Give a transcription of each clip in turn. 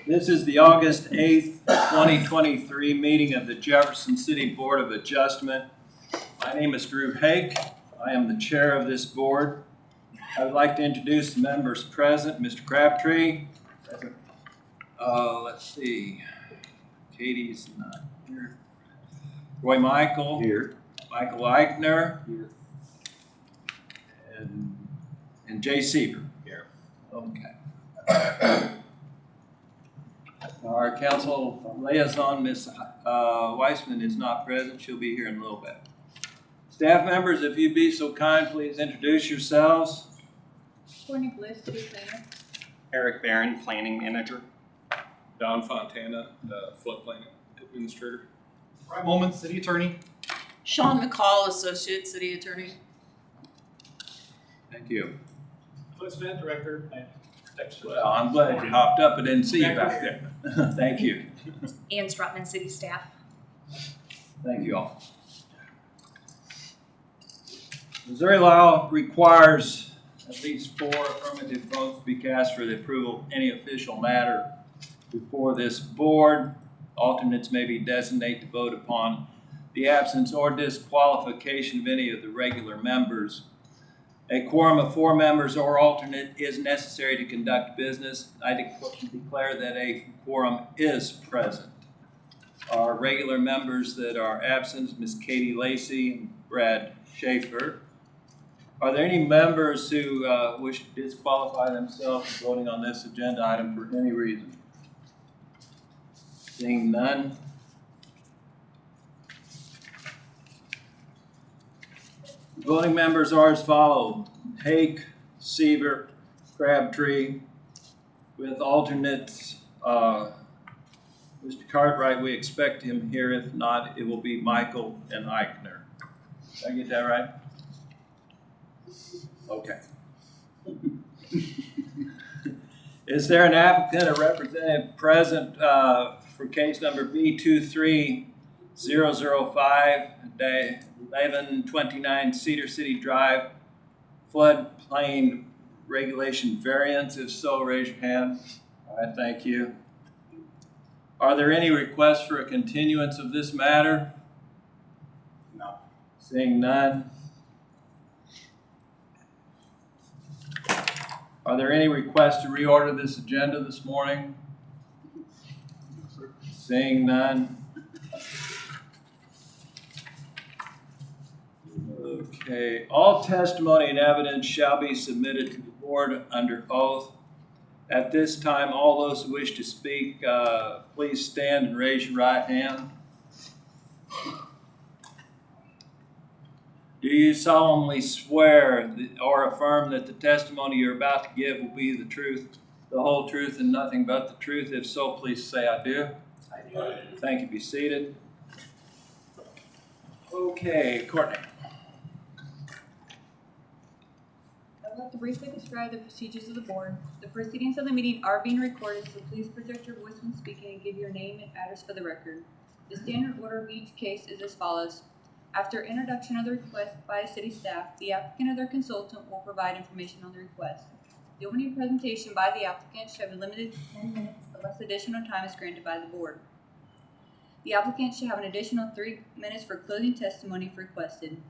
This is the August 8th, 2023 meeting of the Jefferson City Board of Adjustment. My name is Drew Hake. I am the chair of this board. I would like to introduce the members present. Mr. Crabtree. Present. Let's see. Katie's not here. Roy Michael. Here. Michael Eichner. Here. And Jay Seaver. Here. Okay. Our council liaison, Ms. Weissman, is not present. She'll be here in a little bit. Staff members, if you'd be so kind, please introduce yourselves. Courtney Bliss, City Planner. Eric Barron, Planning Manager. Don Fontana, the Floodplain Administrator. Brian Woolman, City Attorney. Sean McCall, Associate City Attorney. Thank you. Cliff Smith, Director and Protection. Well, I'm glad you hopped up. I didn't see you back there. Thank you. Ann Strotman, City Staff. Thank you all. Missouri law requires at least 4 affirmative votes to be cast for the approval of any official matter before this board. Alternates may be designated to vote upon the absence or disqualification of any of the regular members. A quorum of 4 members or alternate is necessary to conduct business. I declare that a quorum is present. Our regular members that are absent, Ms. Katie Lacey and Brad Schaefer. Are there any members who wish to disqualify themselves from voting on this agenda item for any reason? Seeing none. Voting members are as follows: Hake, Seaver, Crabtree. With alternates, Mr. Cartwright, we expect him here. If not, it will be Michael and Eichner. Did I get that right? Okay. Is there an applicant or representative present for case number B23005-1129 Cedar City Drive floodplain regulation variance? If so, raise your hand. All right, thank you. Are there any requests for a continuance of this matter? No. Seeing none. Are there any requests to reorder this agenda this morning? Seeing none. Okay, all testimony and evidence shall be submitted to the board under oath. At this time, all those who wish to speak, please stand and raise your right hand. Do you solemnly swear or affirm that the testimony you're about to give will be the truth, the whole truth, and nothing but the truth? If so, please say I do. I do. Thank you. Be seated. Okay, Courtney. I'd like to briefly describe the procedures of the board. The proceedings of the meeting are being recorded, so please project your voice when speaking and give your name and address for the record. The standard order of each case is as follows. After introduction of the request by city staff, the applicant or their consultant will provide information on the request. The opening presentation by the applicant shall be limited to 10 minutes unless additional time is granted by the board. The applicant shall have an additional 3 minutes for closing testimony if requested.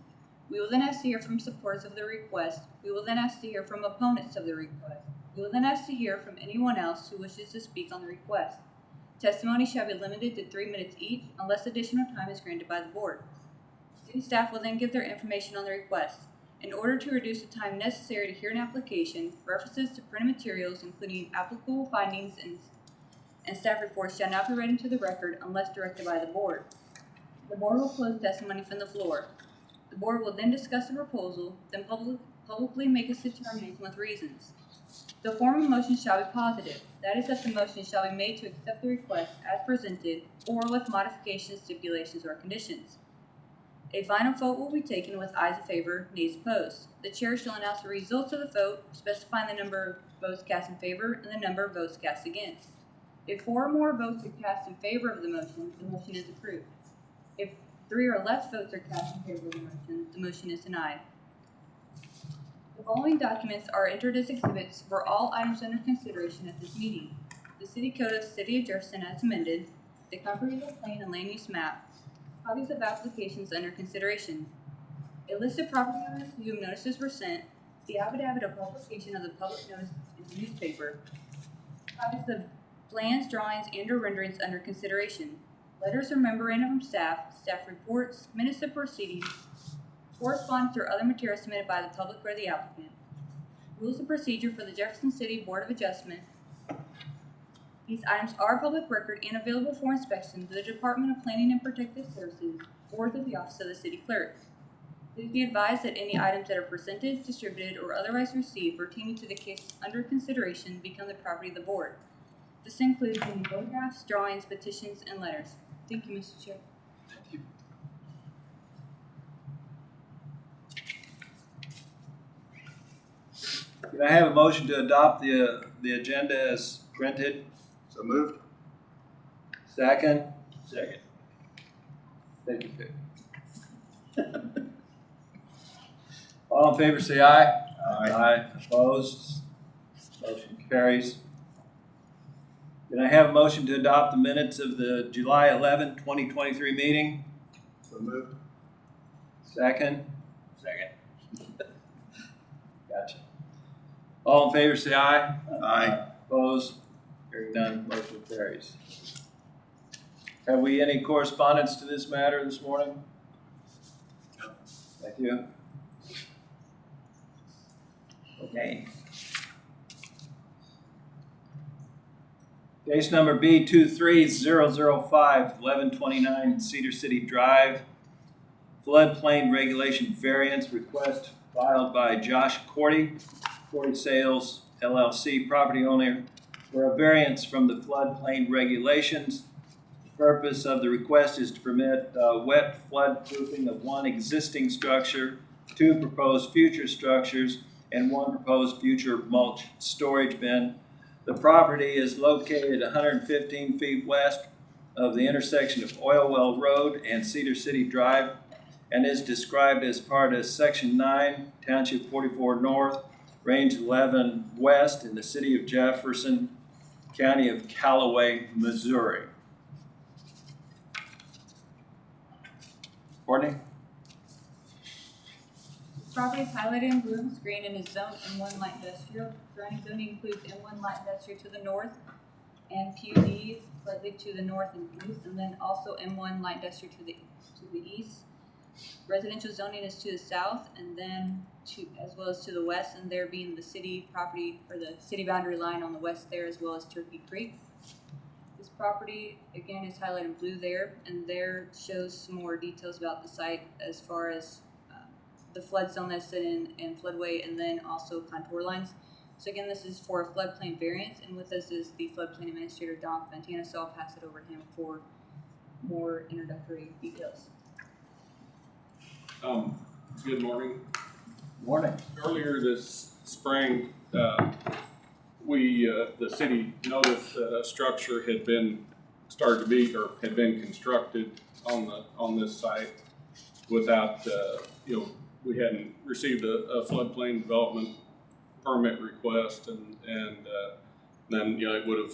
We will then ask to hear from supporters of the request. We will then ask to hear from opponents of the request. We will then ask to hear from anyone else who wishes to speak on the request. Testimony shall be limited to 3 minutes each unless additional time is granted by the board. City staff will then give their information on the request. In order to reduce the time necessary to hear an application, references to printed materials, including applicable findings and staff reports, shall not be read into the record unless directed by the board. The board will close testimony from the floor. The board will then discuss the proposal, then publicly make its determination with reasons. The form of motion shall be positive. That is, that the motion shall be made to accept the request as presented or with modifications, stipulations, or conditions. A final vote will be taken with ayes in favor, nays opposed. The chair shall announce the results of the vote, specifying the number of votes cast in favor and the number of votes cast against. If 4 or more votes are cast in favor of the motion is approved. If 3 or less votes are cast in favor of the motion is denied. The following documents are entered as exhibits for all items under consideration at this meeting. The City Code of the City of Jefferson as amended, the comprehensive plan and land use map, copies of applications under consideration, a list of property owners to whom notices were sent, the affidavit of publication of the public notice in the newspaper, copies of plans, drawings, and/or renderings under consideration, letters or memoranda from staff, staff reports, minutes of proceedings, correspondence or other materials submitted by the public or the applicant, rules of procedure for the Jefferson City Board of Adjustment. These items are public record and available for inspection to the Department of Planning and Protective Services or to the Office of the City Clerk. Please be advised that any items that are presented, distributed, or otherwise received pertaining to the case under consideration become the property of the board. This includes any photographs, drawings, petitions, and letters. Thank you, Mr. Chair. Thank you. Can I have a motion to adopt the agenda as printed? So moved. Second? Second. Thank you, Vic. All in favor say aye. Aye. Opposed? Motion carries. Can I have a motion to adopt the minutes of the July 11, 2023 meeting? So moved. Second? Second. Gotcha. All in favor say aye. Aye. Opposed? Hearing none, motion carries. Have we any correspondence to this matter this morning? No. Thank you. Okay. Case number B23005, 1129 Cedar City Drive. Floodplain regulation variance request filed by Josh Cordy, Cordy Sales LLC, property owner, for a variance from the floodplain regulations. The purpose of the request is to permit wet flood proofing of one existing structure, 2 proposed future structures, and 1 proposed future mulch storage bin. The property is located 115 feet west of the intersection of Oil Well Road and Cedar City Drive, and is described as part of Section 9, Township 44 North, Range 11 West in the City of Jefferson, County of Callaway, Missouri. Courtney? This property is highlighted in blue and screen and is zoned M1 light industrial. Surrounding zoning includes M1 light industrial to the north and PUD slightly to the north and east, and then also M1 light industrial to the east. Residential zoning is to the south, and then as well as to the west, and there being the city property or the city boundary line on the west there, as well as Turkey Creek. This property again is highlighted in blue there, and there shows some more details about the site as far as the flood zone that's in floodway, and then also contour lines. So again, this is for a floodplain variance, and with us is the floodplain administrator, Don Fontana, so I'll pass it over to him for more introductory details. Good morning. Morning. Earlier this spring, the city noticed that a structure had been constructed on this site without, we hadn't received a floodplain development permit request, and then it would have,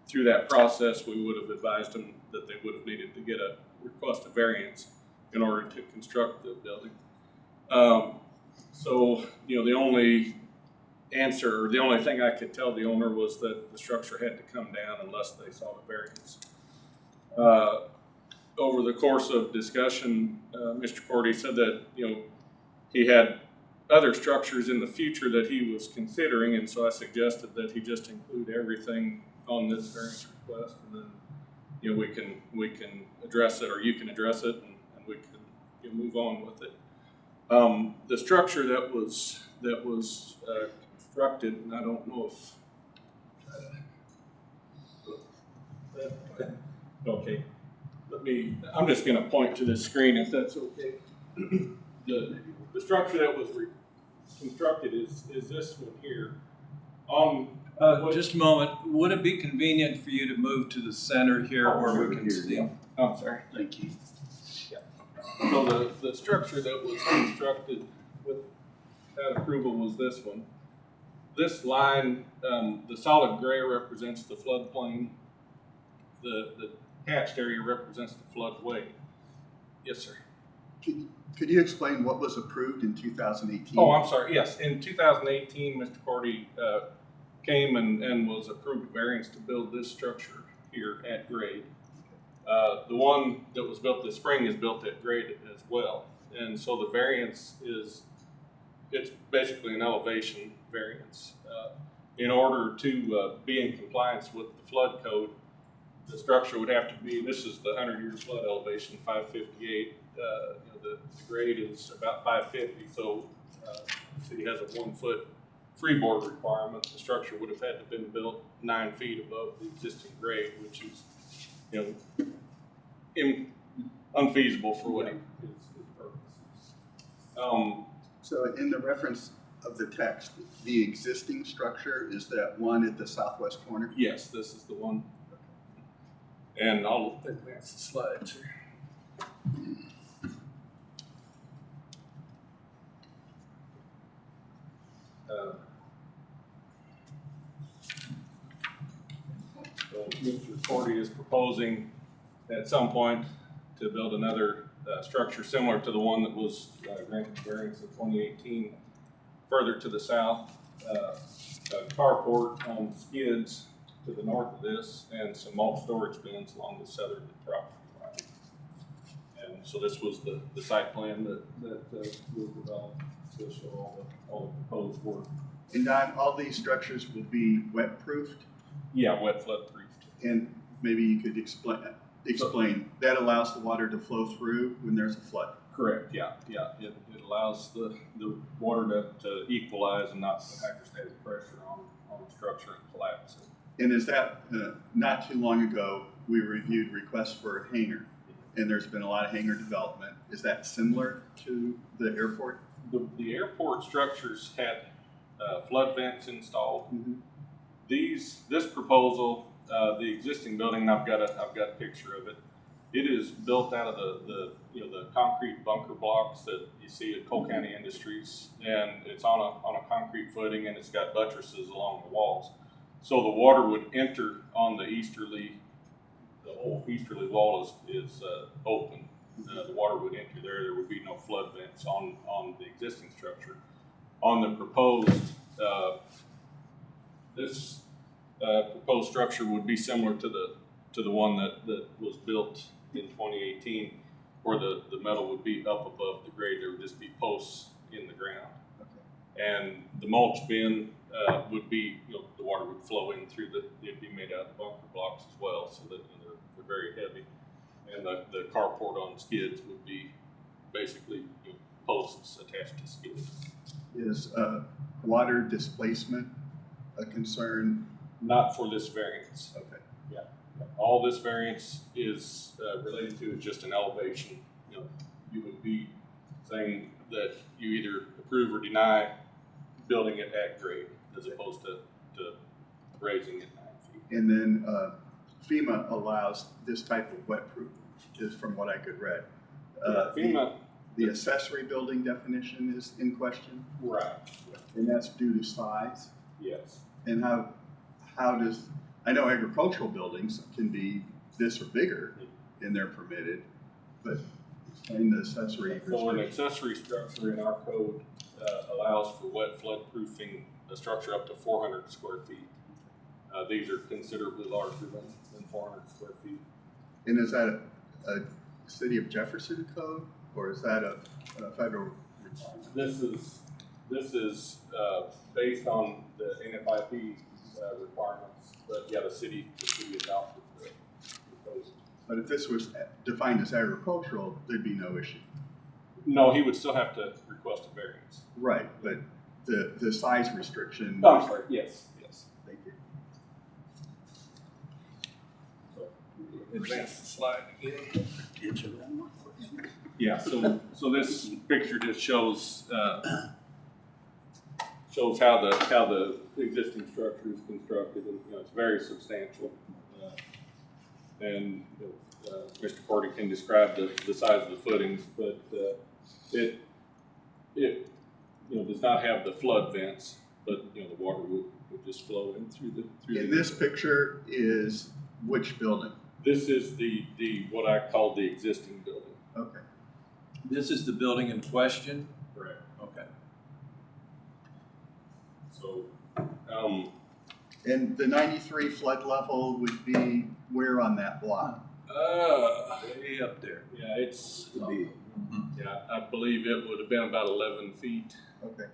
through that process, we would have advised them that they would have needed to get a request of variance in order to construct the building. So the only answer, or the only thing I could tell the owner was that the structure had to come down unless they saw the variance. Over the course of discussion, Mr. Cordy said that he had other structures in the future that he was considering, and so I suggested that he just include everything on this variance request, and then we can address it, or you can address it, and we can move on with it. The structure that was constructed, and I don't know if okay. I'm just going to point to this screen if that's okay. The structure that was constructed is this one here. Just a moment. Would it be convenient for you to move to the center here where we can see? Oh, I'm sorry. Thank you. Yeah. So the structure that was constructed with that approval was this one. this line, the solid gray represents the floodplain. The hatched area represents the floodway. Yes, sir. Could you explain what was approved in 2018? Oh, I'm sorry. Yes, in 2018, Mr. Cordy came and was approved variance to build this structure here at grade. The one that was built this spring is built at grade as well, and so the variance it's basically an elevation variance. In order to be in compliance with the flood code, the structure would have to be, this is the 100-year flood elevation, 558. The grade is about 550, so the city has a 1-foot freeboard requirement. The structure would have had to have been built 9 feet above the existing grade, which is, unfeasible for what his purpose. So in the reference of the text, the existing structure is that one at the southwest corner? Yes, this is the one. And I'll advance the slides here. So Mr. Cordy is proposing at some point to build another structure similar to the one that was granted variance in 2018, further to the south. A carport on skids to the north of this, and some mulch storage bins along the southern property line. And so this was the site plan that was developed to show all the proposed work. And Don, all these structures will be wet-proofed? Yeah, wet flood proofed. And maybe you could explain that allows the water to flow through when there's a flood. Correct. Yeah. It allows the water to equalize and not put hydrostatic pressure on the structure and collapse it. And is that, not too long ago, we reviewed requests for a hangar, and there's been a lot of hangar development. Is that similar to the airport? The airport structures had flood vents installed. Mm-hmm. This proposal, the existing building, and I've got a picture of it. It is built out of the concrete bunker blocks that you see at Cole County Industries, and it's on a concrete footing, and it's got buttresses along the walls. So the water would enter on the whole easterly wall is open. The water would enter there. There would be no flood vents on the existing structure. On the proposed, this proposed structure would be similar to the one that was built in 2018, where the metal would be up above the grade. There would just be posts in the ground. Okay. And the mulch bin would be, the water would flow in through it'd be made out of bunker blocks as well, so that they're very heavy. And the carport on skids would be basically posts attached to skids. Is water displacement a concern? Not for this variance. Okay. Yeah. All this variance is related to is just an elevation. You would be saying that you either approve or deny building it at grade as opposed to raising it 9 feet. And then FEMA allows this type of wet proof, just from what I could read. FEMA. The accessory building definition is in question? Right. And that's due to size? Yes. And how does, I know agricultural buildings can be this or bigger and they're permitted, but explain the accessory. So an accessory structure in our code allows for wet flood proofing a structure up to 400 square feet. These are considerably larger than 400 square feet. And is that a city of Jefferson code, or is that a federal requirement? This is based on the NFIP requirements, but yeah, the city adopted the code. But if this was defined as agricultural, there'd be no issue. No, he would still have to request a variance. Right, but the size restriction. Oh, I'm sorry. Yes. Thank you. So advance the slide again. Yeah. So this picture just shows how the existing structure is constructed, and it's very substantial. And Mr. Cordy can describe the size of the footings, but it does not have the flood vents but, you know, the water would just flow in through the. In this picture is which building? This is the what I call the existing building. Okay. This is the building in question? Correct. Okay. So, And the 93 flood level would be where on that block? Way up there. yeah, it's, Could be. yeah, I believe it would have been about 11 feet. Okay.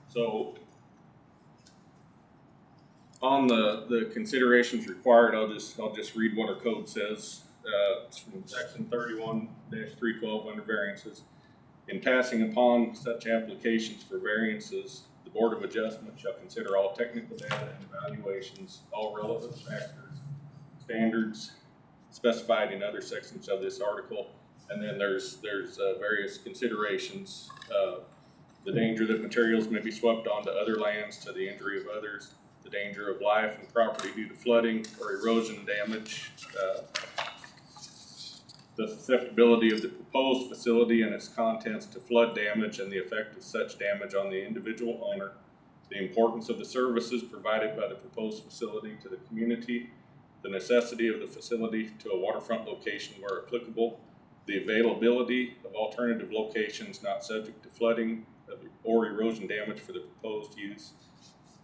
So, on the considerations required, I'll just read what our code says. It's from section 31-312 under variances. In passing upon such applications for variances, the Board of Adjustment shall consider all technical data and evaluations, all relevant factors, standards specified in other sections of this article, and then there's various considerations. The danger that materials may be swept onto other lands to the injury of others, the danger of life and property due to flooding or erosion damage, the susceptibility of the proposed facility and its contents to flood damage and the effect of such damage on the individual owner, the importance of the services provided by the proposed facility to the community, the necessity of the facility to a waterfront location where applicable, the availability of alternative locations not subject to flooding or erosion damage for the proposed use,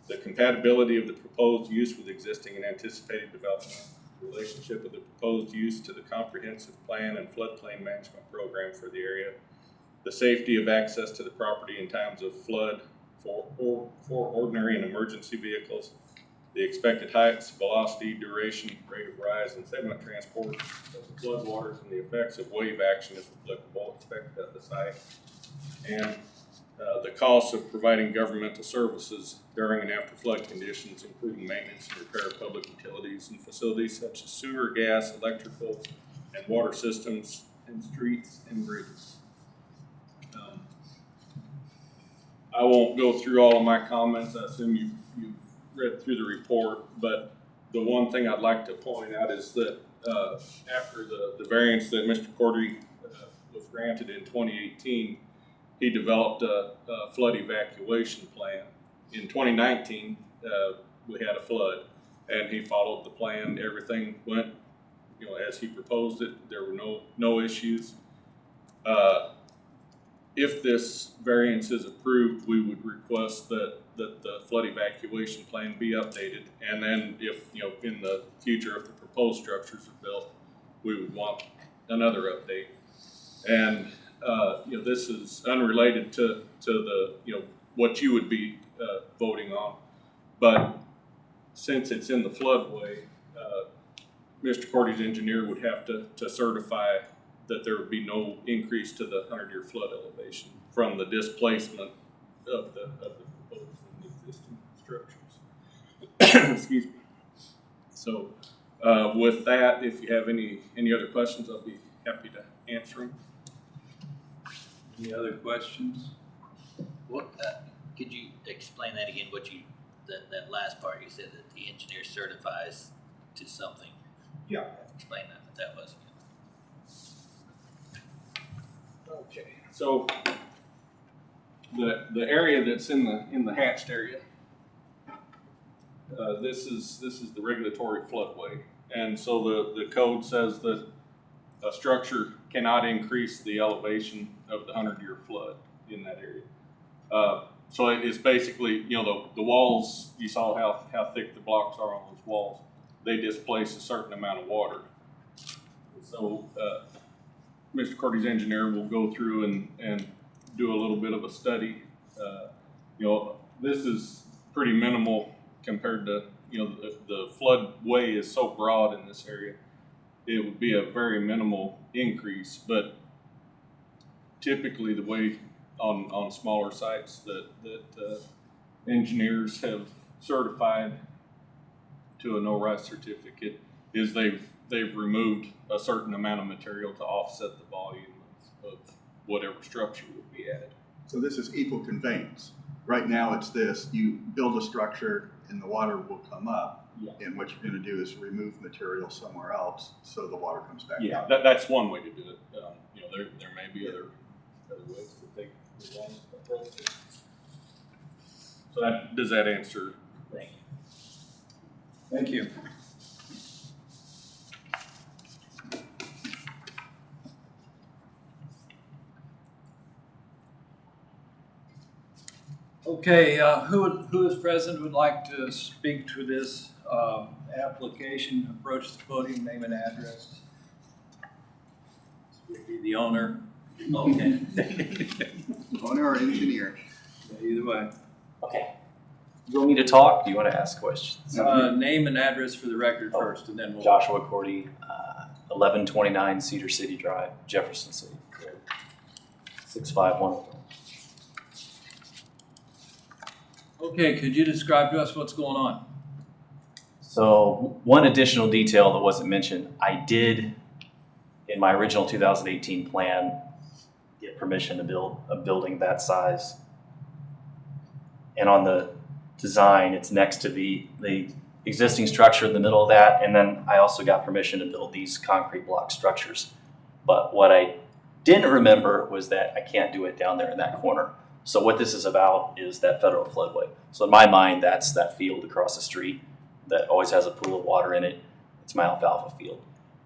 the compatibility of the proposed use with existing and anticipated development, the relationship of the proposed use to the comprehensive plan and floodplain management program for the area, the safety of access to the property in times of flood for ordinary and emergency vehicles, the expected heights, velocity, duration, rate of rise, and sediment transport of the flood waters, and the effects of wave action if applicable expected at the site, and the costs of providing governmental services during and after flood conditions, including maintenance and repair of public utilities and facilities such as sewer, gas, electrical, and water systems, and streets and bridges. I won't go through all of my comments. I assume you've read through the report, but the one thing I'd like to point out is that after the variance that Mr. Cordy was granted in 2018, he developed a flood evacuation plan. In 2019, we had a flood, and he followed the plan. Everything went, as he proposed it. There were no issues. If this variance is approved, we would request that the flood evacuation plan be updated, and then if in the future, if the proposed structures are built, we would want another update. And this is unrelated to the what you would be voting on, but since it's in the floodway, Mr. Cordy's engineer would have to certify that there would be no increase to the 100-year flood elevation from the displacement of the proposed and existing structures. Excuse me. So with that, if you have any other questions, I'll be happy to answer them. Any other questions? What, could you explain that again, that last part, you said that the engineer certifies to something? Yeah. Explain what that was again. Okay. So the area that's in the hatched area, this is the regulatory floodway, and so the code says that a structure cannot increase the elevation of the 100-year flood in that area. So it's basically, the walls, you saw how thick the blocks are on those walls. They displace a certain amount of water. So Mr. Cordy's engineer will go through and do a little bit of a study. This is pretty minimal compared to, the floodway is so broad in this area. It would be a very minimal increase, but typically the way on smaller sites that engineers have certified to a no-rise certificate is they've removed a certain amount of material to offset the volume of whatever structure would be added. So this is equal conveyance. Right now it's this, you build a structure and the water will come up. Yeah. And what you're going to do is remove material somewhere else so the water comes back Yeah, out. that's one way to do it. There may be other ways that So does that answer? Thank you. Thank you. Okay, who is present would like to speak to this application? Approach the podium, name and address. This would be the owner. Okay. Owner or engineer? Yeah, either way. Okay. You want me to talk? Do you want to ask questions? Name and address for the record first, and then we'll. Joshua Cordy, 1129 Cedar City Drive, Jefferson City. 65104. Okay, could you describe to us what's going on? So one additional detail that wasn't mentioned, I did, in my original 2018 plan, get permission to build a building that size. And on the design, it's next to the existing structure in the middle of that, and then I also got permission to build these concrete block structures. But what I didn't remember was that I can't do it down there in that corner. So what this is about is that federal floodway. So in my mind, that's that field across the street that always has a pool of water in it. It's my alfalfa field.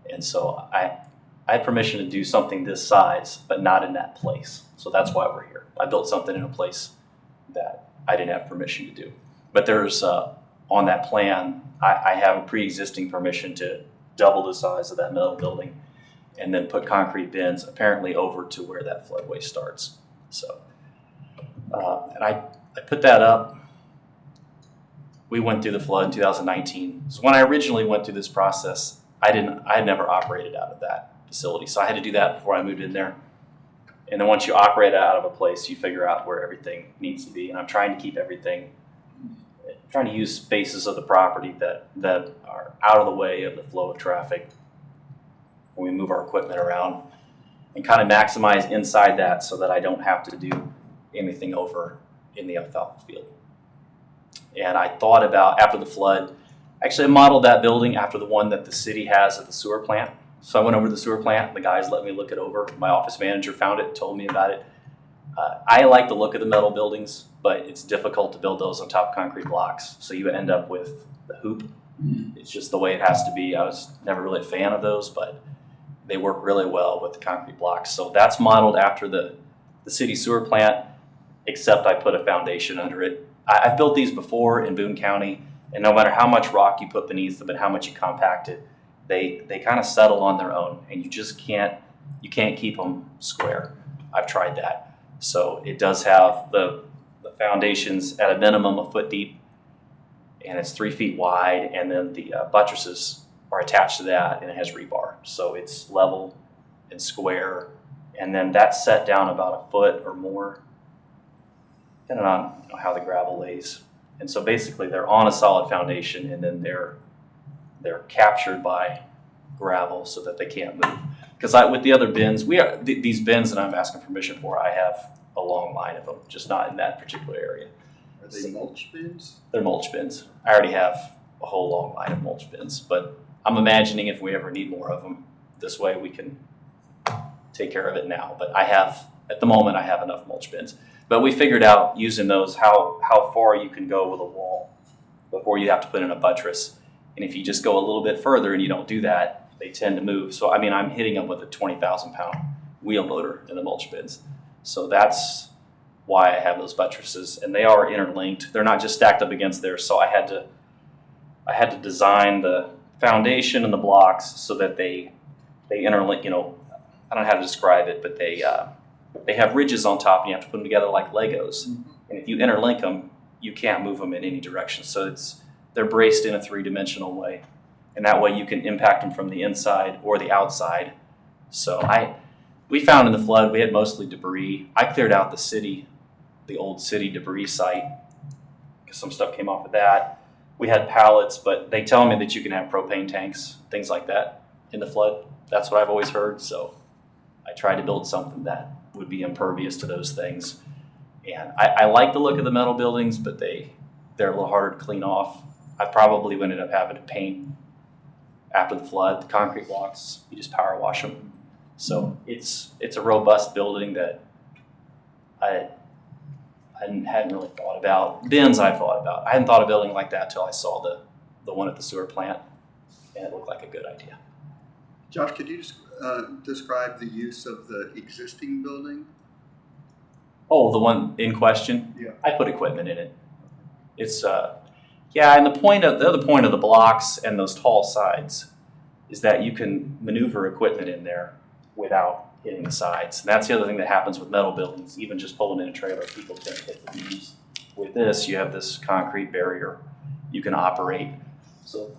And so I had permission to do something this size, but not in that place. So that's why we're here. I built something in a place that I didn't have permission to do. But there's, on that plan, I have a pre-existing permission to double the size of that metal building and then put concrete bins apparently over to where that floodway starts. So, and I put that up. We went through the flood in 2019. So when I originally went through this process, I had never operated out of that facility. So I had to do that before I moved in there. And then once you operate out of a place, you figure out where everything needs to be. And I'm trying to keep everything, trying to use spaces of the property that are out of the way of the flow of traffic when we move our equipment around, and kind of maximize inside that so that I don't have to do anything over in the alfalfa field. And I thought about, after the flood, actually I modeled that building after the one that the city has at the sewer plant. So I went over to the sewer plant, and the guys let me look it over. My office manager found it, told me about it. I like the look of the metal buildings, but it's difficult to build those on top of concrete blocks. So you end up with the hoop. It's just the way it has to be. I was never really a fan of those, but they work really well with the concrete blocks. So that's modeled after the city sewer plant, except I put a foundation under it. I've built these before in Boone County, and no matter how much rock you put beneath them and how much you compact it, they kind of settle on their own, and you just can't keep them square. I've tried that. So it does have the foundations at a minimum a foot deep, and it's 3 feet wide, and then the buttresses are attached to that, and it has rebar. So it's level and square, and then that's set down about a foot or more, depending on how the gravel lays. And so basically they're on a solid foundation, and then they're captured by gravel so that they can't move. Because with the other bins, these bins that I'm asking permission for, I have a long line of them, just not in that particular area. Are they mulch bins? They're mulch bins. I already have a whole long line of mulch bins, but I'm imagining if we ever need more of them, this way we can take care of it now. But at the moment, I have enough mulch bins. But we figured out using those how far you can go with a wall before you have to put in a buttress. And if you just go a little bit further and you don't do that, they tend to move. So, I mean, I'm hitting them with a 20,000-pound wheel loader in the mulch bins. So that's why I have those buttresses, and they are interlinked. They're not just stacked up against there. So I had to design the foundation and the blocks so that they interlink. You know, I don't know how to describe it, but they have ridges on top, and you have to put them together like Legos. Mm-hmm. And if you interlink them, you can't move them in any direction. So they're braced in a 3-dimensional way, and that way you can impact them from the inside or the outside. So we found in the flood we had mostly debris. I cleared out the old city debris site because some stuff came off of that. We had pallets, but they tell me that you can have propane tanks, things like that in the flood. That's what I've always heard. So I tried to build something that would be impervious to those things. And I like the look of the metal buildings, but they're a little harder to clean off. I probably ended up having to paint after the flood. The concrete blocks, you just power wash them. So it's a robust building that I hadn't really thought about. Bins I thought about. I hadn't thought of building like that till I saw the one at the sewer plant, and it looked like a good idea. Josh, could you describe the use of the existing building? Oh, the one in question? Yeah. I put equipment in it. It's yeah, and the other point of the blocks and those tall sides is that you can maneuver equipment in there without hitting the sides. And that's the other thing that happens with metal buildings. Even just pulling in a trailer, people tend to hit the beams. With this, you have this concrete barrier you can operate. So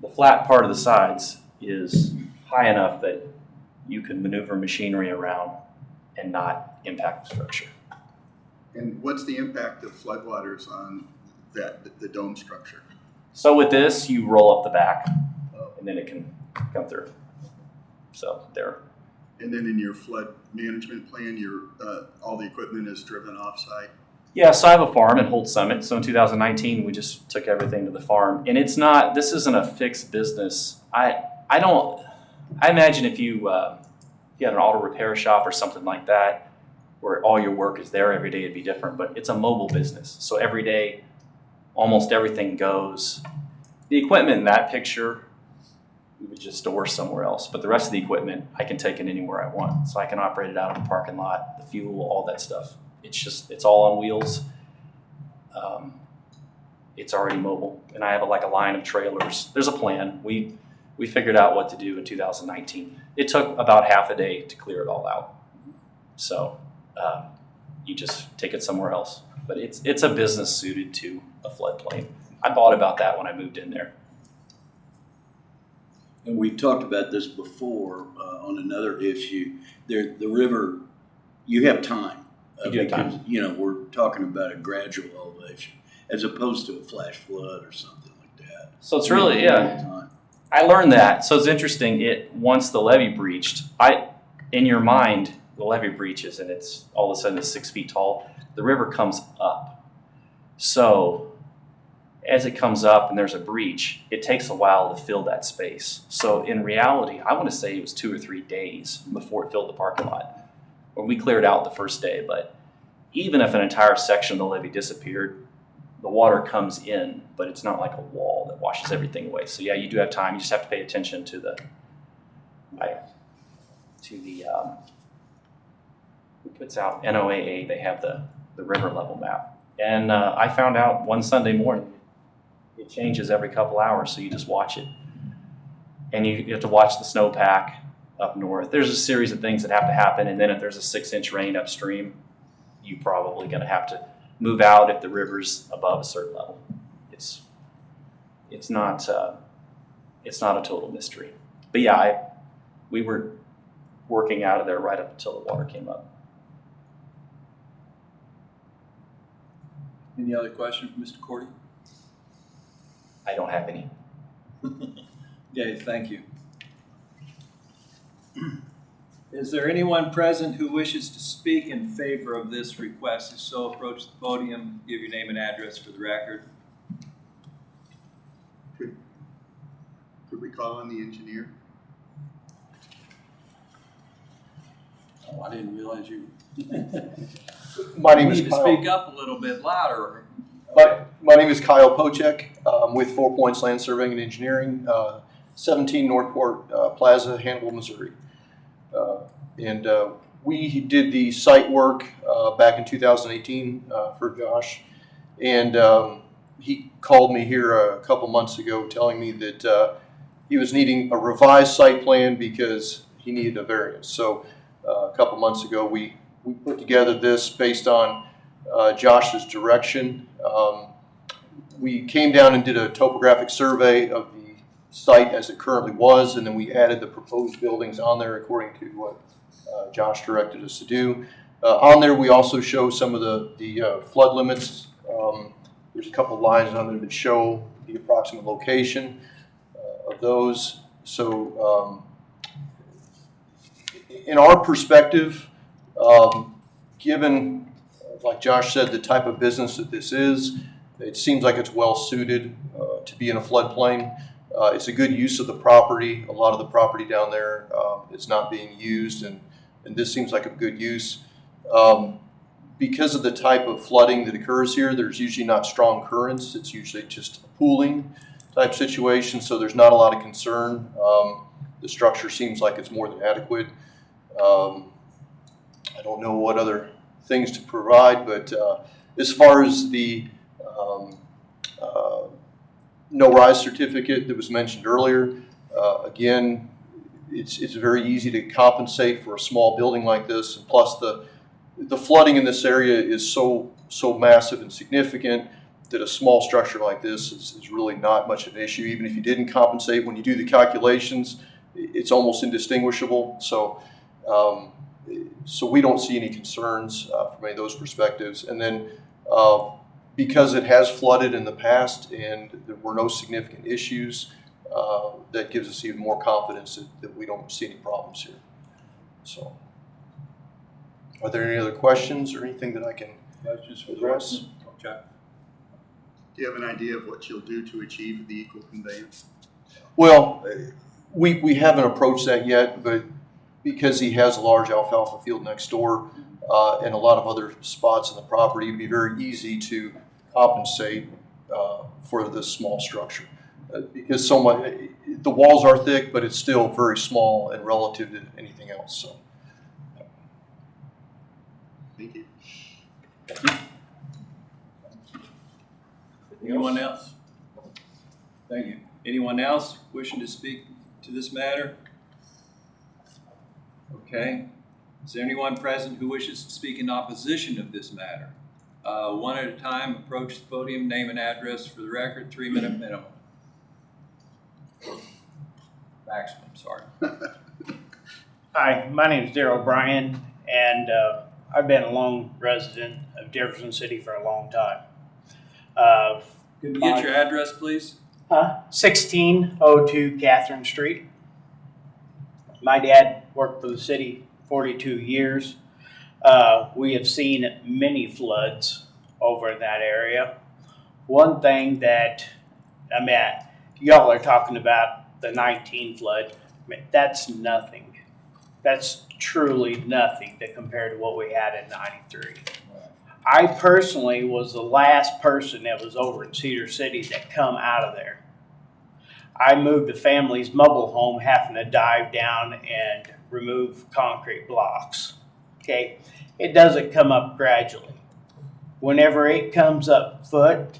the flat part of the sides is high enough that you can maneuver machinery around and not impact the structure. And what's the impact of floodwaters on the dome structure? So with this, you roll up the back, and then it can come through. So there. And then in your flood management plan, all the equipment is driven off-site? Yeah, so I have a farm in Holt Summit. So in 2019, we just took everything to the farm. And this isn't a fixed business. I imagine if you had an auto repair shop or something like that, where all your work is there every day, it'd be different. But it's a mobile business. So every day, almost everything goes. The equipment in that picture, we would just store somewhere else. But the rest of the equipment, I can take it anywhere I want. So I can operate it out of the parking lot, the fuel, all that stuff. It's all on wheels. It's already mobile. And I have a line of trailers. There's a plan. We figured out what to do in 2019. It took about half a day to clear it all out. So you just take it somewhere else. But it's a business suited to a floodplain. I thought about that when I moved in there. And we talked about this before on another issue. The river, you have time. You do have time. Because, we're talking about a gradual elevation as opposed to a flash flood or something like that. So it's really, yeah. I learned that. So it's interesting. Once the levee breached, in your mind, the levee breaches and it's all of a sudden it's 6 feet tall. The river comes up. So as it comes up and there's a breach, it takes a while to fill that space. So in reality, I want to say it was 2 or 3 days before it filled the parking lot. Or we cleared out the first day, but even if an entire section of the levee disappeared, the water comes in, but it's not like a wall that washes everything away. So yeah, you do have time. You just have to pay attention to the who puts out NOAA. They have the river level map. And I found out one Sunday morning, it changes every couple hours, so you just watch it. And you have to watch the snowpack up north. There's a series of things that have to happen, and then if there's a 6-inch rain upstream, you're probably going to have to move out if the river's above a certain level. It's not a total mystery. But yeah, we were working out of there right up until the water came up. Any other questions for Mr. Cordy? I don't have any. Okay, thank you. Is there anyone present who wishes to speak in favor of this request? If so, approach the podium, give your name and address for the record. Could we call on the engineer? Oh, I didn't realize you. My name is You need to Kyle. speak up a little bit louder. My name is Kyle Pocek. I'm with 4 Points Land Surveying and Engineering, 17 Northport Plaza, Hannibal, Missouri. And we did the site work back in 2018 for Josh. And he called me here a couple months ago telling me that he was needing a revised site plan because he needed a variance. So a couple months ago, we put together this based on Josh's direction. We came down and did a topographic survey of the site as it currently was, and then we added the proposed buildings on there according to what Josh directed us to do. On there, we also show some of the flood limits. There's a couple of lines on there that show the approximate location of those. So in our perspective, given, like Josh said, the type of business that this is, it seems like it's well suited to be in a floodplain. It's a good use of the property. A lot of the property down there is not being used, and this seems like a good use. because of the type of flooding that occurs here, there's usually not strong currents. It's usually just a pooling type situation, so there's not a lot of concern. The structure seems like it's more than adequate. I don't know what other things to provide, but as far as the no rise certificate that was mentioned earlier, again, it's very easy to compensate for a small building like this, and plus the flooding in this area is so massive and significant that a small structure like this is really not much of an issue. Even if you didn't compensate, when you do the calculations, it's almost indistinguishable. So we don't see any concerns from any of those perspectives. And then because it has flooded in the past and there were no significant issues, that gives us even more confidence that we don't see any problems here. So, are there any other questions or anything that I can address? Okay. Do you have an idea of what you'll do to achieve the equal conveyance? Well, we haven't approached that yet, but because he has a large alfalfa field next door and a lot of other spots in the property, it'd be very easy to compensate for this small structure. Because so much, the walls are thick, but it's still very small and relative to anything else. So, Thank you. Anyone else? Thank you. Anyone else wishing to speak to this matter? Okay. Is there anyone present who wishes to speak in opposition of this matter? One at a time, approach the podium, name and address for the record, 3-minute minimum. Maximum, sorry. Hi, my name is Darrell Bryan, and I've been a long resident of Jefferson City for a long time. Could you get your address, please? 1602 Catherine Street. My dad worked for the city 42 years. We have seen many floods over in that area. One thing that, y'all are talking about the 19 flood. That's nothing. That's truly nothing to compare to what we had in 93. I personally was the last person that was over in Cedar City that come out of there. I moved a family's mobile home having to dive down and remove concrete blocks. Okay, it doesn't come up gradually. Whenever it comes up foot,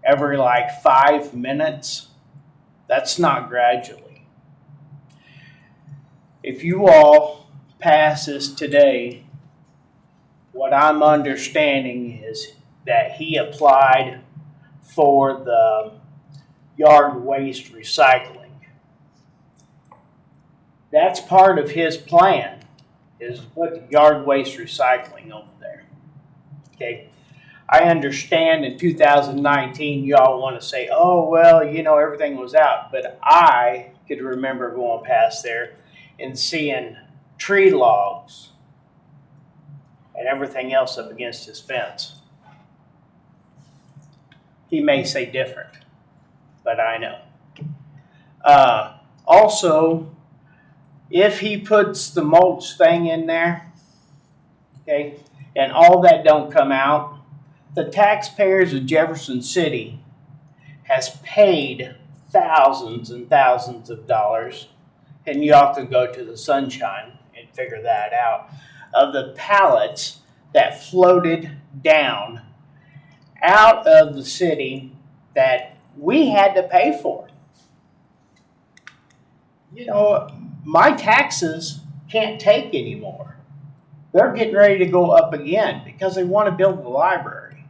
every like 5 minutes, that's not gradually. If you all pass this today, what I'm understanding is that he applied for the yard waste recycling. That's part of his plan, is put yard waste recycling over there. Okay. I understand in 2019 y'all want to say, oh, well, you know, everything was out. But I could remember going past there and seeing tree logs and everything else up against his fence. He may say different, but I know. Also, if he puts the mulch thing in there, okay, and all that don't come out, the taxpayers of Jefferson City has paid thousands and thousands of dollars, and y'all can go to the Sunshine and figure that out, of the pallets that floated down out of the city that we had to pay for. You know, my taxes can't take anymore. They're getting ready to go up again because they want to build the library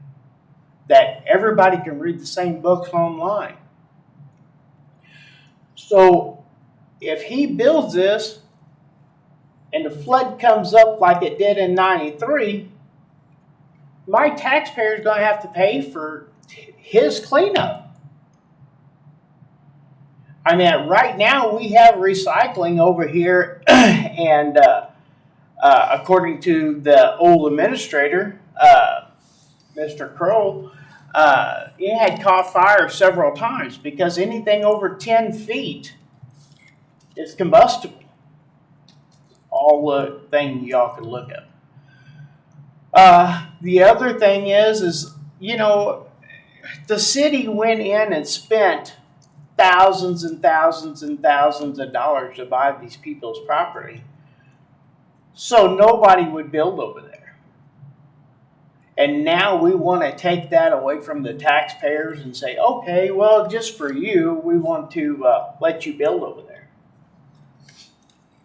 that everybody can read the same books online. So if he builds this and the flood comes up like it did in 93, my taxpayer's going to have to pay for his cleanup. I mean, right now we have recycling over here, and according to the old administrator, Mr. Crow, it had caught fire several times because anything over 10 feet is combustible. All the thing y'all can look at. The other thing is, you know, the city went in and spent thousands and thousands and thousands of dollars to buy these people's property. So nobody would build over there. And now we want to take that away from the taxpayers and say, okay, well, just for you, we want to let you build over there.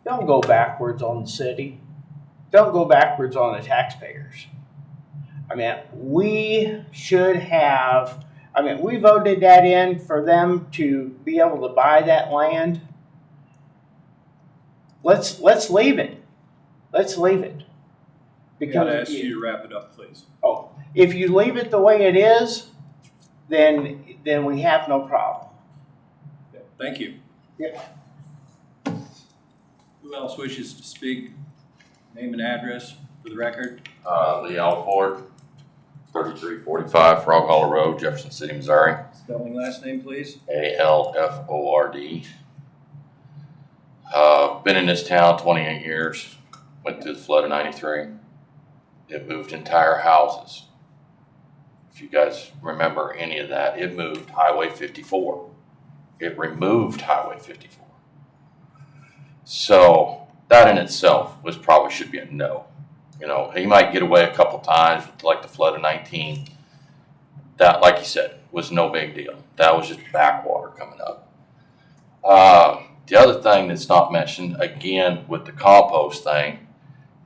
Don't go backwards on the city. Don't go backwards on the taxpayers. I mean, we should have, we voted that in for them to be able to buy that land. Let's leave it. Let's leave it. I gotta ask you to wrap it up, please. Oh, if you leave it the way it is, then we have no problem. Thank you. Yeah. Who else wishes to speak? Name and address for the record. Lee Alford, 3345 Frog Hollow Road, Jefferson City, Missouri. Spelling last name, please. ALFORD. Been in this town 28 years. Went through the flood of 93. It moved entire houses. If you guys remember any of that, it moved Highway 54. It removed Highway 54. So that in itself probably should be a no. You know, he might get away a couple times with like the flood of 19. That, like you said, was no big deal. That was just backwater coming up. The other thing that's not mentioned, again, with the compost thing,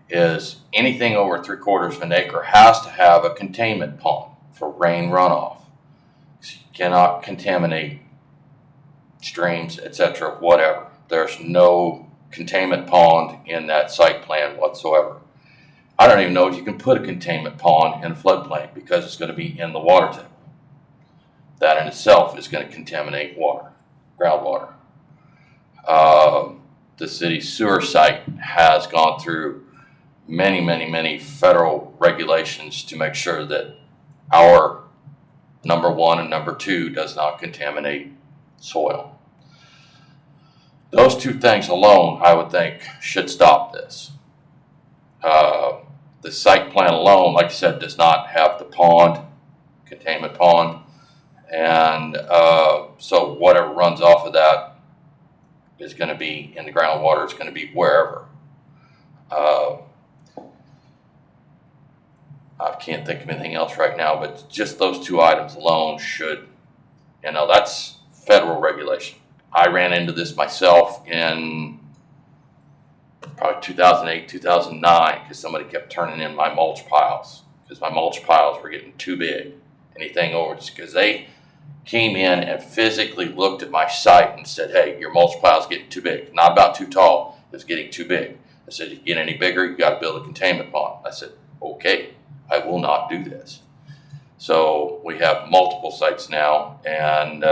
is anything over 3/4 of an acre has to have a containment pond for rain runoff. So you cannot contaminate streams, etc., whatever. There's no containment pond in that site plan whatsoever. I don't even know if you can put a containment pond in a floodplain because it's going to be in the water table. That in itself is going to contaminate water, groundwater. The city sewer site has gone through many federal regulations to make sure that our number 1 and number 2 does not contaminate soil. Those two things alone, I would think, should stop this. The site plan alone, like I said, does not have the pond, containment pond, and so whatever runs off of that is going to be in the groundwater. It's going to be wherever. I can't think of anything else right now, but just those two items alone should, you know, that's federal regulation. I ran into this myself in probably 2008, 2009, because somebody kept turning in my mulch piles because my mulch piles were getting too big. Anything over, because they came in and physically looked at my site and said, hey, your mulch pile's getting too big. Not about too tall, it's getting too big. I said, if you get any bigger, you got to build a containment pond. I said, okay, I will not do this. So we have multiple sites now, and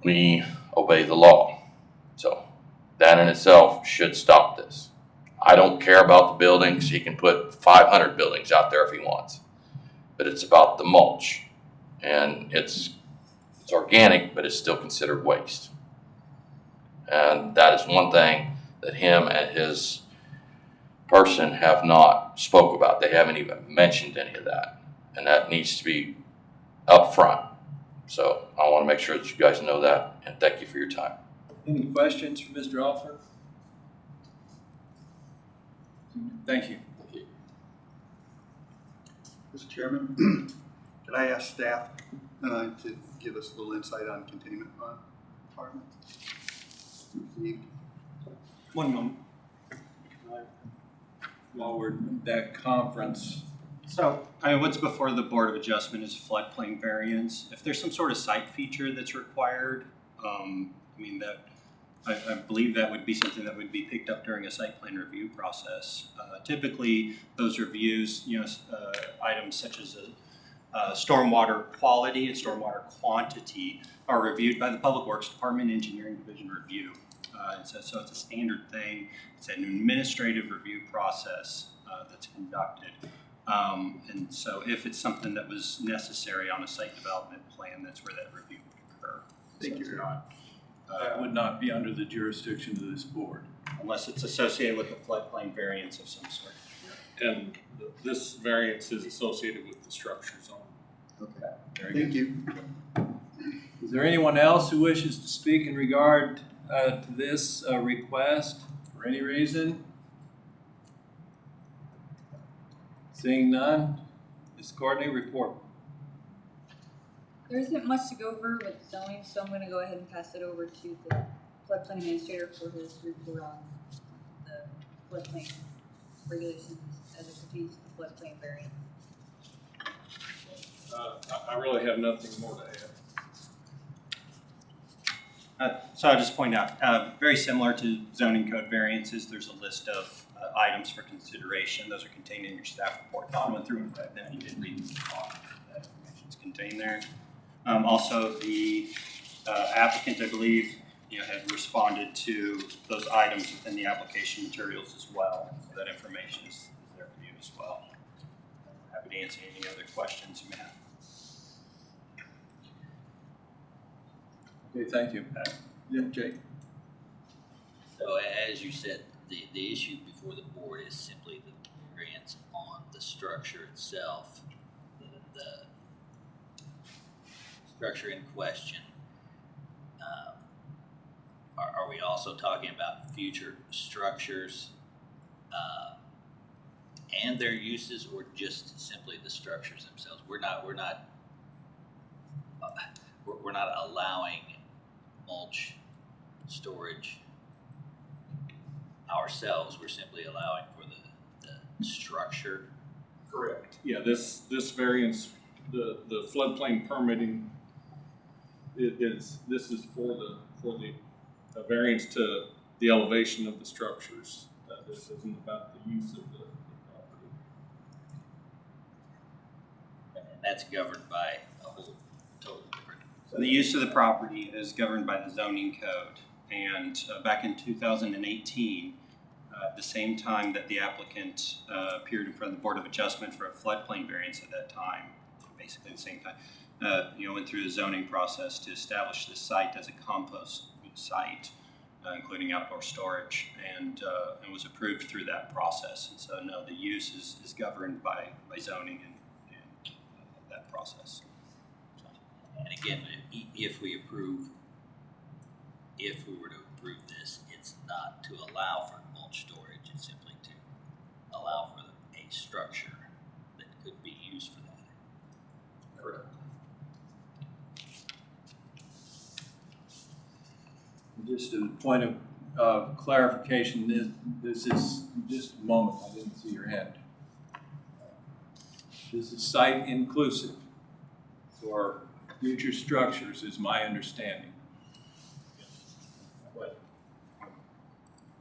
we obey the law. So that in itself should stop this. I don't care about the buildings. He can put 500 buildings out there if he wants. But it's about the mulch. And it's organic, but it's still considered waste. And that is one thing that him and his person have not spoke about. They haven't even mentioned any of that. And that needs to be up front. So I want to make sure that you guys know that, and thank you for your time. Any questions for Mr. Alford? Thank you. Mr. Chairman, could I ask staff to give us a little insight on containment pond department? One moment. While we're at that conference, So, what's before the Board of Adjustment is floodplain variance. If there's some sort of site feature that's required, I believe that would be something that would be picked up during a site plan review process. Typically, those reviews, items such as stormwater quality and stormwater quantity are reviewed by the Public Works Department Engineering Division Review. So it's a standard thing. It's an administrative review process that's conducted. And so if it's something that was necessary on a site development plan, that's where that review would occur. thank you. That would not be under the jurisdiction of this board. Unless it's associated with a floodplain variance of some sort. And this variance is associated with the structure zone. Okay, Very thank you. Is there anyone else who wishes to speak in regard to this request for any reason? Seeing none, Ms. Courtney, report. There isn't much to go over with zoning, so I'm gonna go ahead and pass it over to the floodplain administrator for his report on the floodplain regulations as it pertains to the floodplain variance. I really have nothing more to add. So I'll just point out, very similar to zoning code variances, there's a list of items for consideration. Those are contained in your staff report. Don went through that, then you did read that information is contained there. Also, the applicant, I believe, had responded to those items within the application materials as well. So that information is there for you as well. Happy to answer any other questions you may have. Okay, thank you. Yeah, Jake. So as you said, the issue before the board is simply the variance on the structure itself, the structure in question. Are we also talking about future structures and their uses, or just simply the structures themselves? We're not allowing mulch storage ourselves. We're simply allowing for the structure. Correct. Yeah, this variance, the floodplain permitting this is for the variance to the elevation of the structures. This isn't about the use of the property. And that's governed by a whole totally different. So the use of the property is governed by the zoning code. And back in 2018, at the same time that the applicant appeared in front of the Board of Adjustment for a floodplain variance at that time, basically the same time, went through the zoning process to establish this site as a compost site, including outdoor storage, and was approved through that process. And so, no, the use is governed by zoning and that process. And again, if we were to approve this, it's not to allow for mulch storage, it's simply to allow for a structure that could be used for that. Correct. Just a point of clarification, this is, just a moment, I didn't see your hand. This is site inclusive for future structures, is my understanding.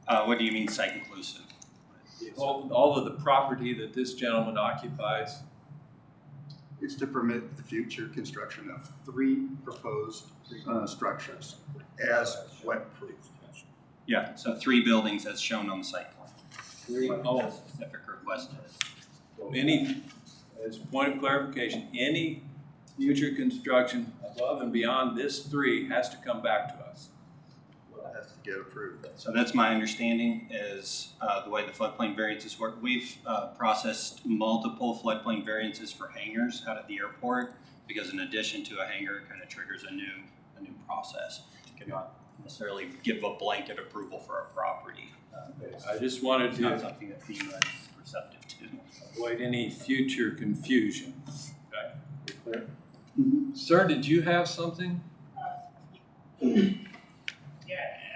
What do you mean site inclusive? All of the property that this gentleman occupies. It's to permit the future construction of 3 proposed structures as wet-proof. Yeah, so 3 buildings as shown on the site plan. 3, oh, Specific request is. so any, as a point of clarification, any future construction above and beyond this 3 has to come back to us. Well, it has to get approved. So that's my understanding is the way the floodplain variances work. We've processed multiple floodplain variances for hangars out at the airport because in addition to a hangar, it kind of triggers a new process. You cannot necessarily give a blanket approval for a property. I just wanted It's not to something that FEMA is receptive to. avoid any future confusion. Okay, you clear? Mm-hmm. Sir, did you have something? Yeah,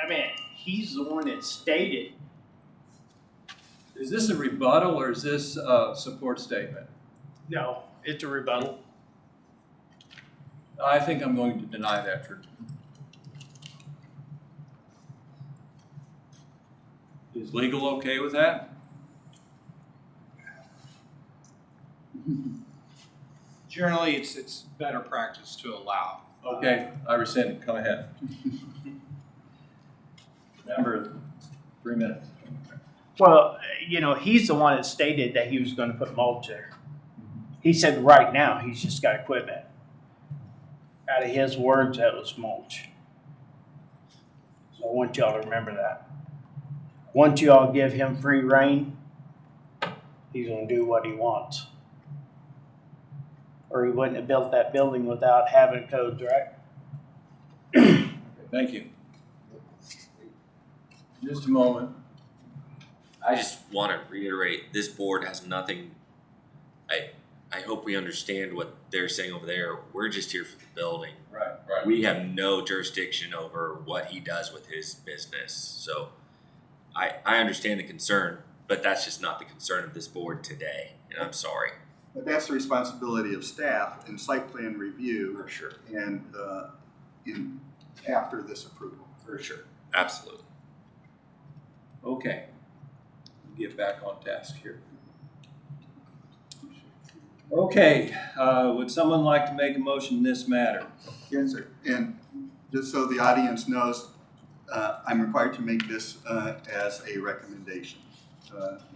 I mean, he's the one that stated. Is this a rebuttal or is this a support statement? No, it's a rebuttal. I think I'm going to deny that for. Is legal okay with that? Generally, it's better practice to allow. Okay, I rescind it. Come ahead. Remember, 3 minutes. Well, he's the one that stated that he was going to put mulch there. He said right now he's just got equipment. Out of his words, that was mulch. So I want y'all to remember that. Once y'all give him free rein, he's gonna do what he wants. Or he wouldn't have built that building without having codes, right? Thank you. Just a moment. I just want to reiterate, this board has nothing, I hope we understand what they're saying over there. We're just here for the building. Right. We have no jurisdiction over what he does with his business. So I understand the concern, but that's just not the concern of this board today, and I'm sorry. But that's the responsibility of staff in site plan review. For sure. And after this approval. For sure. Absolutely. Okay. Get back on task here. Okay, would someone like to make a motion in this matter? Yes, sir. And just so the audience knows, I'm required to make this as a recommendation,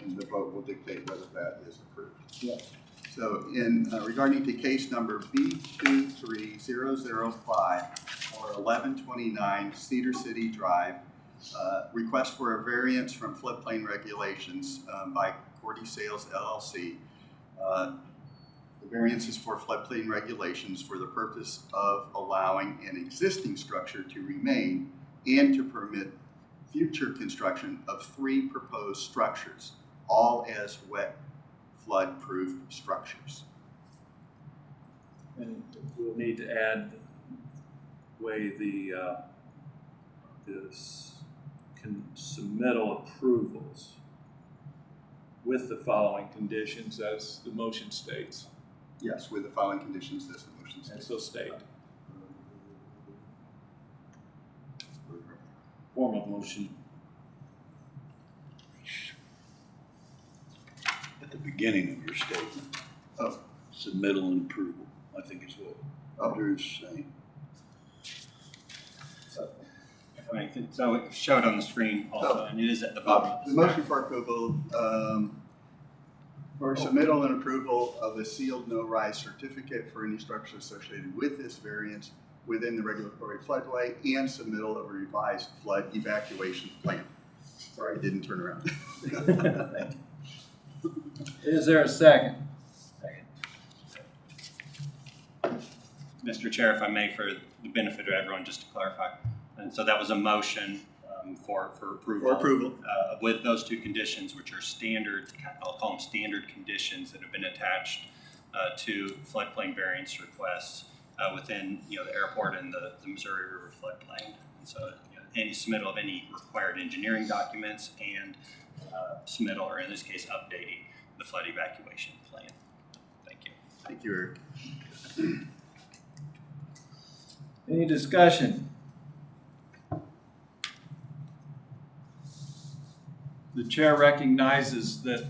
and the vote will dictate whether that is approved. Yes. So in regarding to case number B23005 or 1129 Cedar City Drive, request for a variance from floodplain regulations by Cordy Sales LLC. The variance is for floodplain regulations for the purpose of allowing an existing structure to remain and to permit future construction of 3 proposed structures, all as wet flood-proof structures. And we'll need to add way the submittal approvals with the following conditions as the motion states. Yes, with the following conditions as the motion And states. so state. Formal motion. At the beginning of your statement. Oh. Submittal and approval, I think is what Drew's saying. So it showed on the screen also, and it is at the bottom of The the motion for approval, for submittal and approval of a sealed no-rise certificate for any structure associated with this variance within the regulatory floodway and submittal of a revised flood evacuation plan. Sorry, I didn't turn around. Thank you. Is there a second? Mr. Chair, if I may, for the benefit of everyone, just to clarify. And so that was a motion for approval. For approval. With those 2 conditions, which are standard, I'll call them standard conditions that have been attached to floodplain variance requests within the airport and the Missouri River floodplain. And so any submittal of any required engineering documents and submittal, or in this case, updating the flood evacuation plan. Thank you. Thank you, Eric. Any discussion? The chair recognizes that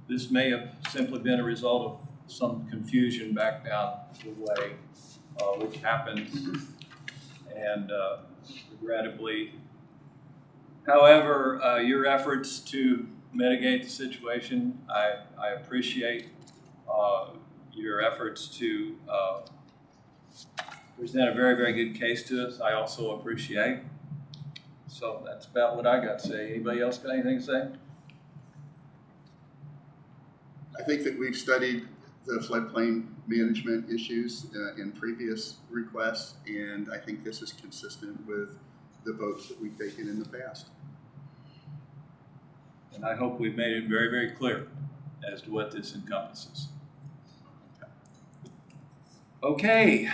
this may have simply been a result of some confusion back down the way, which happened, and regrettably. However, your efforts to mitigate the situation, I appreciate your efforts to present a very, very good case to us. I also appreciate. So that's about what I got to say. Anybody else got anything to say? I think that we've studied the floodplain management issues in previous requests, and I think this is consistent with the votes that we've taken in the past. And I hope we've made it very, very clear as to what this encompasses. Okay.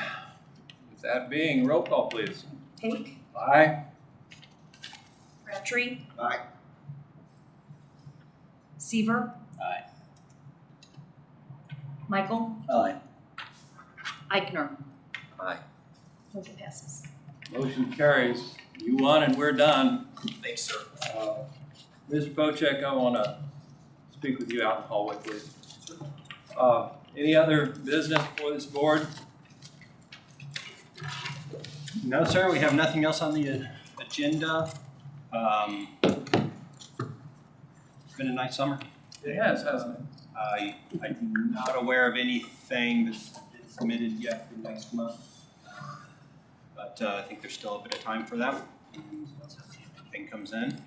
With that being, roll call, please. Hank, Aye. Crabtree, Aye. Seaver, Aye. Michael, Aye. Eichner. Aye. Motion passes. Motion carries. You won and we're done. Thanks, sir. Mr. Pocek, I want to speak with you out in the hallway, please. Any other business for this board? No, sir, we have nothing else on the agenda. It's been a nice summer. It has, hasn't it? I'm not aware of anything that's been submitted yet for next month, but I think there's still a bit of time for that. If anything comes in.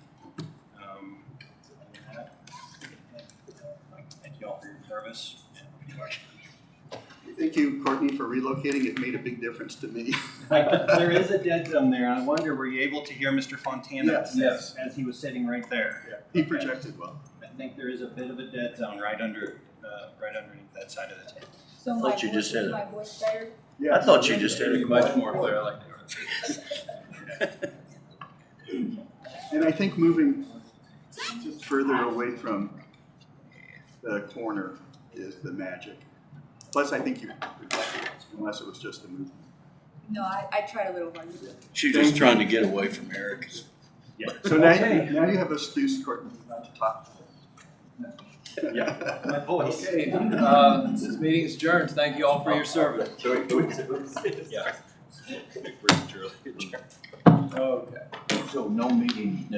you all for your service. Thank you, Courtney, for relocating. It made a big difference to me. There is a dead zone there, and I wonder, were you able to hear Mr. Fontana Yes. as he was sitting right there? He projected well. I think there is a bit of a dead zone right underneath that side of the table. So I thought you just said it. my voice better? Yeah. I thought you just had a Much more clear, I like that. And I think moving just further away from the corner is the magic. Plus, I think you, unless it was just a movement. No, I tried a little harder. She's just trying to get away from Eric. So now you have excuse, Courtney, not to talk. Yeah, my voice. Okay, this meeting is adjourned. Thank you all for your service. Yeah. Okay. So no meeting